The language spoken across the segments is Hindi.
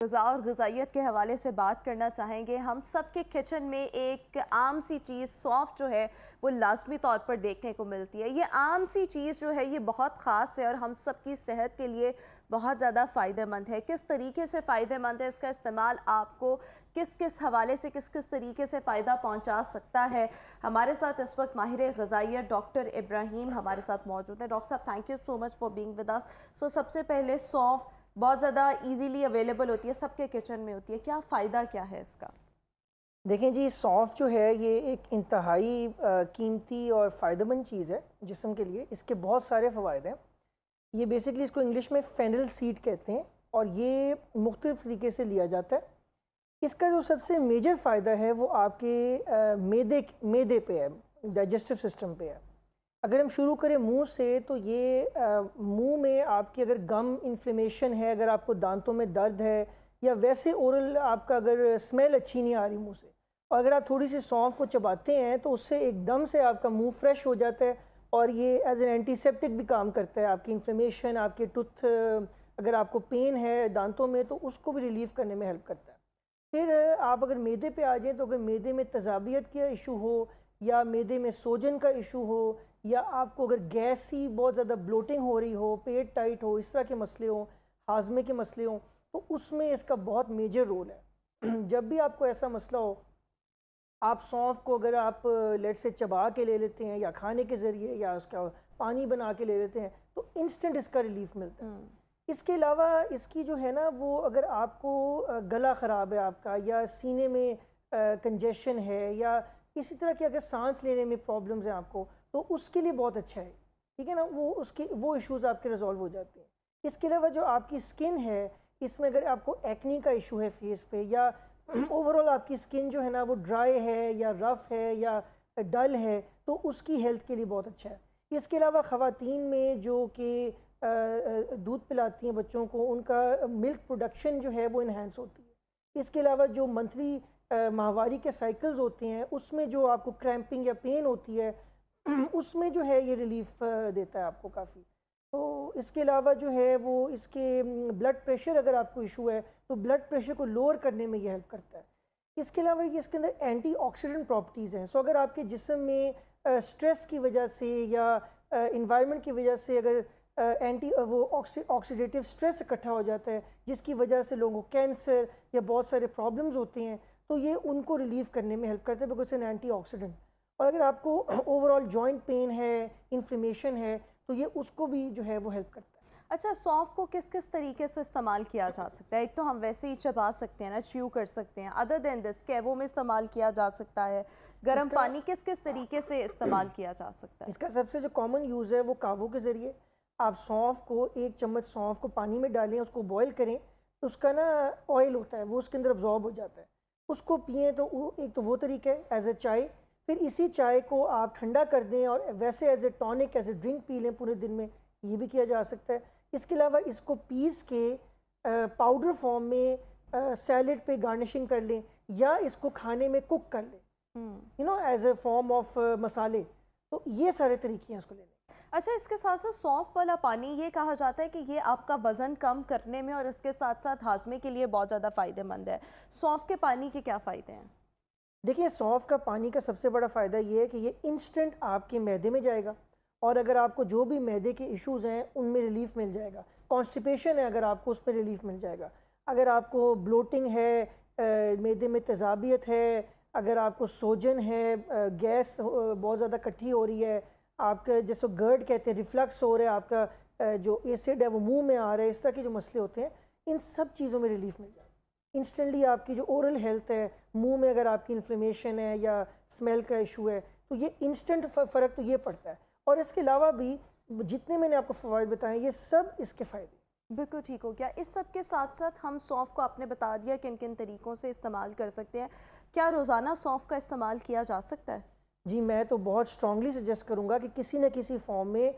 ग़िज़ा और ग़िज़ाइयत के हवाले से बात करना चाहेंगे। हम सब के किचन में एक आम सी चीज़ सौंफ जो है वो लाज़मी तौर पर देखने को मिलती है। ये आम सी चीज़ जो है ये बहुत ख़ास है और हम सब की सेहत के लिए बहुत ज़्यादा फ़ायदेमंद है। किस तरीके से फ़ायदेमंद है, इसका इस्तेमाल आपको किस किस हवाले से किस किस तरीके से फ़ायदा पहुंचा सकता है। हमारे साथ इस वक्त माहिर ग़िज़ाइयत डॉक्टर इब्राहीम हमारे साथ मौजूद है। डॉक्टर साहब, thank you so much for being with us. So सबसे पहले सौंफ बहुत ज़्यादा इजीली अवेलेबल होती है, सबके किचन में होती है, क्या फ़ायदा क्या है इसका? देखें जी, सौंफ जो है ये एक इंतहाई कीमती और फ़ायदेमंद चीज़ है जिस्म के लिए। इसके बहुत सारे फ़वाइद हैं। ये बेसिकली इसको इंग्लिश में फेनल सीड कहते हैं और ये मुख्तलिफ़ तरीके से लिया जाता है। इसका जो सबसे मेजर फ़ायदा है वो आपके मैदे पे है, डाइजेस्टिव सिस्टम पे है। अगर हम शुरू करें मुंह से, तो ये मुंह में आपकी अगर गम इन्फ्लेमेशन है, अगर आपको दांतों में दर्द है या वैसे ओरल आपका अगर स्मेल अच्छी नहीं आ रही मुंह से, और अगर आप थोड़ी सी सौंफ को चबाते हैं तो उससे एकदम से आपका मुंह फ्रेश हो जाता है और ये एज एन एंटीसेप्टिक भी काम करता है। आपकी इन्फ्लेमेशन, आपके टूथ, अगर आपको पेन है दांतों में तो उसको भी रिलीव करने में हेल्प करता है। फिर आप अगर मैदे पे आ जाएँ तो अगर मैदे में तज़ाबियत का इशू हो या मैदे में सोजन का इशू हो या आपको अगर गैस ही बहुत ज़्यादा ब्लोटिंग हो रही हो, पेट टाइट हो, इस तरह के मसले हों, हाजमे के मसले हों, तो उसमें इसका बहुत मेजर रोल है। जब भी आपको ऐसा मसला हो, आप सौंफ को अगर आप लेट से चबा के ले लेते हैं या खाने के ज़रिए या उसका पानी बना के ले लेते हैं तो इंस्टेंट इसका रिलीफ मिलता है। इसके अलावा इसकी जो है ना वो, अगर आपको गला ख़राब है आपका या सीने में कंजेशन है या इसी तरह के अगर सांस लेने में प्रॉब्लम्स हैं आपको, तो उसके लिए बहुत अच्छा है। ठीक है ना, वो इश्यूज़ आपके रिजॉल्व हो जाते हैं। इसके अलावा जो आपकी स्किन है, इसमें अगर आपको एक्नी का इशू है फेस पे या ओवरऑल आपकी स्किन जो है ना वो ड्राई है या रफ़ है या डल है, तो उसकी हेल्थ के लिए बहुत अच्छा है। इसके अलावा ख़वातीन में जो कि दूध पिलाती हैं बच्चों को, उनका मिल्क प्रोडक्शन जो है वो इन्हेंस होती है। इसके अलावा जो मंथली माहवारी के साइकिल्स होते हैं उसमें जो आपको क्रैम्पिंग या पेन होती है उसमें जो है ये रिलीफ देता है आपको काफ़ी। तो इसके अलावा जो है वो इसके ब्लड प्रेशर, अगर आपको इशू है तो ब्लड प्रेशर को लोअर करने में ये हेल्प करता है। इसके अलावा ये इसके अंदर एंटीऑक्सीडेंट प्रॉपर्टीज़ हैं। सो अगर आपके जिस्म में स्ट्रेस की वजह से या इन्वायरमेंट की वजह से अगर वो ऑक्सीडेटिव स्ट्रेस इकट्ठा हो जाता है जिसकी वजह से लोगों को कैंसर या बहुत सारे प्रॉब्लम्स होते हैं, तो ये उनको रिलीव करने में हेल्प करता है बिकॉज एन एंटीऑक्सीडेंट। और अगर आपको ओवरऑल जॉइंट पेन है, इन्फ्लेमेशन है, तो ये उसको भी जो है वो हेल्प करता है। अच्छा, सौंफ को किस किस तरीके से इस्तेमाल किया जा सकता है? एक तो हम वैसे ही चबा सकते हैं ना, च्यू कर सकते हैं। अदर देन दिस, कैवो में इस्तेमाल किया जा सकता है। गर्म पानी किस किस तरीके से इस्तेमाल किया जा सकता है? इसका सबसे जो कॉमन यूज़ है वो कावो के ज़रिए। आप सौंफ को, 1 चम्मच सौंफ को पानी में डालें, उसको बॉयल करें, तो उसका ना ऑयल होता है वो उसके अंदर अब्जॉर्ब हो जाता है, उसको पिएँ तो एक तो वो तरीका है एज ए चाय। फिर इसी चाय को आप ठंडा कर दें और वैसे as a tonic, as a drink पी लें पूरे दिन में, ये भी किया जा सकता है। इसके अलावा इसको पीस के पाउडर फॉर्म में सैलेड पे गार्निशिंग कर लें या इसको खाने में कुक कर लें, एज ए फॉर्म ऑफ मसाले। तो ये सारे तरीके हैं उसको लेने। अच्छा, इसके साथ साथ सौंफ वाला पानी, ये कहा जाता है कि ये आपका वज़न कम करने में और इसके साथ साथ हाजमे के लिए बहुत ज़्यादा फ़ायदेमंद है। सौंफ के पानी के क्या फ़ायदे हैं? देखिए, सौंफ का पानी का सबसे बड़ा फ़ायदा ये है कि ये इंस्टेंट आपके मैदे में जाएगा और अगर आपको जो भी मैदे के इश्यूज़ हैं उनमें रिलीफ मिल जाएगा। कॉन्स्टिपेशन है अगर आपको, उस पर रिलीफ मिल जाएगा। अगर आपको ब्लोटिंग है, मैदे में तेज़ाबियत है, अगर आपको सोजन है, गैस बहुत ज़्यादा इकट्ठी हो रही है, आपका जैसे गर्ड कहते हैं, रिफ्लक्स हो रहा है, आपका जो एसिड है वो मुंह में आ रहा है, इस तरह के जो मसले होते हैं, इन सब चीज़ों में रिलीफ मिल जाएगा इंस्टेंटली। आपकी जो ओरल हेल्थ है, मुंह में अगर आपकी इन्फ्लेमेशन है या स्मेल का इशू है, तो ये इंस्टेंट फ़र्क तो ये पड़ता है। और इसके अलावा भी जितने मैंने आपको फ़वाइद बताए, ये सब इसके फ़ायदे। बिल्कुल ठीक हो गया। इस सब के साथ साथ हम सौंफ को, आपने बता दिया किन किन तरीक़ों से इस्तेमाल कर सकते हैं। क्या रोज़ाना सौंफ का इस्तेमाल किया जा सकता है? जी, मैं तो बहुत स्ट्रांगली सजेस्ट करूँगा कि किसी न किसी फॉर्म में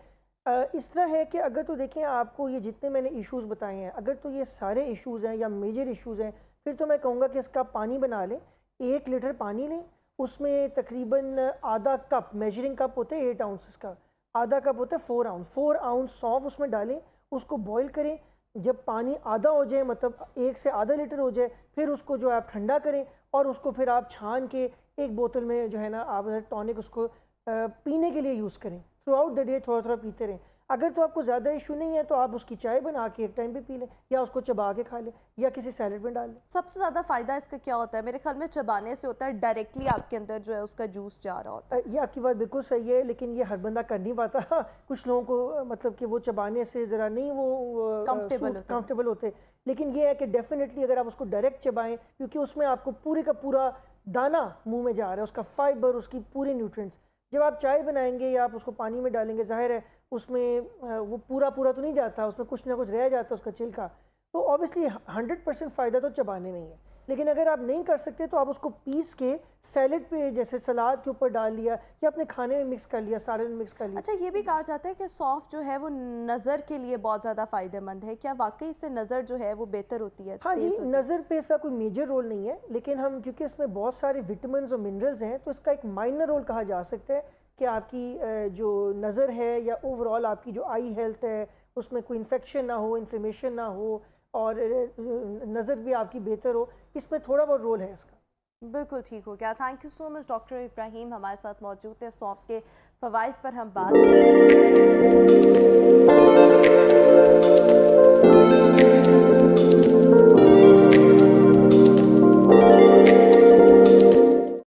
इस तरह है कि अगर तो देखें आपको ये जितने मैंने इश्यूज़ बताए हैं, अगर तो ये सारे इश्यूज़ हैं या मेजर इश्यूज़ हैं, फिर तो मैं कहूँगा कि इसका पानी बना लें। 1 लीटर पानी लें, उसमें तकरीबन आधा कप, मेजरिंग कप होते हैं 8 आउंस का, आधा कप होता है 4 आउंस, 4 आउंस सौंफ उसमें डालें, उसको बॉयल करें, जब पानी आधा हो जाए, मतलब 1 से आधा लीटर हो जाए, फिर उसको जो है आप ठंडा करें और उसको फिर आप छान के एक बोतल में जो है ना आप टॉनिक उसको पीने के लिए यूज़ करें। थ्रू आउट द डे थोड़ा थोड़ा पीते रहें। अगर तो आपको ज़्यादा इशू नहीं है तो आप उसकी चाय बना के एक टाइम पे पी लें, या उसको चबा के खा लें, या किसी सैलेड में डाल लें। सबसे ज़्यादा फ़ायदा इसका क्या होता है? मेरे ख्याल में चबाने से होता है, डायरेक्टली आपके अंदर जो है उसका जूस जा रहा होता है। ये आपकी बात बिल्कुल सही है, लेकिन ये हर बंदा कर नहीं पाता। कुछ लोगों को मतलब कि वो चबाने से ज़रा नहीं वो कंफर्टेबल होते। लेकिन ये है कि डेफिनेटली अगर आप उसको डायरेक्ट चबाएं, क्योंकि उसमें आपको पूरे का पूरा दाना मुंह में जा रहा है, उसका फाइबर, उसकी पूरे न्यूट्रिएंट्स। जब आप चाय बनाएंगे या आप उसको पानी में डालेंगे, जाहिर है उसमें वो पूरा पूरा तो नहीं जाता, उसमें कुछ ना कुछ रह जाता है उसका छिलका। तो ऑब्वियसली 100% फ़ायदा तो चबाने में ही है। लेकिन अगर आप नहीं कर सकते तो आप उसको पीस के सैलेड पे, जैसे सलाद के ऊपर डाल लिया या अपने खाने में मिक्स कर लिया, सालन में मिक्स कर लिया। अच्छा, ये भी कहा जाता है कि सौंफ जो है वो नज़र के लिए बहुत ज़्यादा फ़ायदेमंद है। क्या वाकई इससे नज़र जो है वो बेहतर होती है? हाँ जी, नज़र पे इसका कोई मेजर रोल नहीं है, लेकिन हम क्योंकि इसमें बहुत सारे विटामिन्स और मिनरल्स हैं तो इसका एक माइनर रोल कहा जा सकता है कि आपकी जो नज़र है या ओवरऑल आपकी जो आई हेल्थ है उसमें कोई इन्फेक्शन ना हो, इन्फ्लेमेशन ना हो, और नज़र भी आपकी बेहतर हो, इसमें थोड़ा बहुत रोल है इसका। बिल्कुल ठीक हो गया। Thank you so much doctor Ibrahim, हमारे साथ मौजूद है। सौंफ के फ़वाइद पर हम बात कर रहे हैं।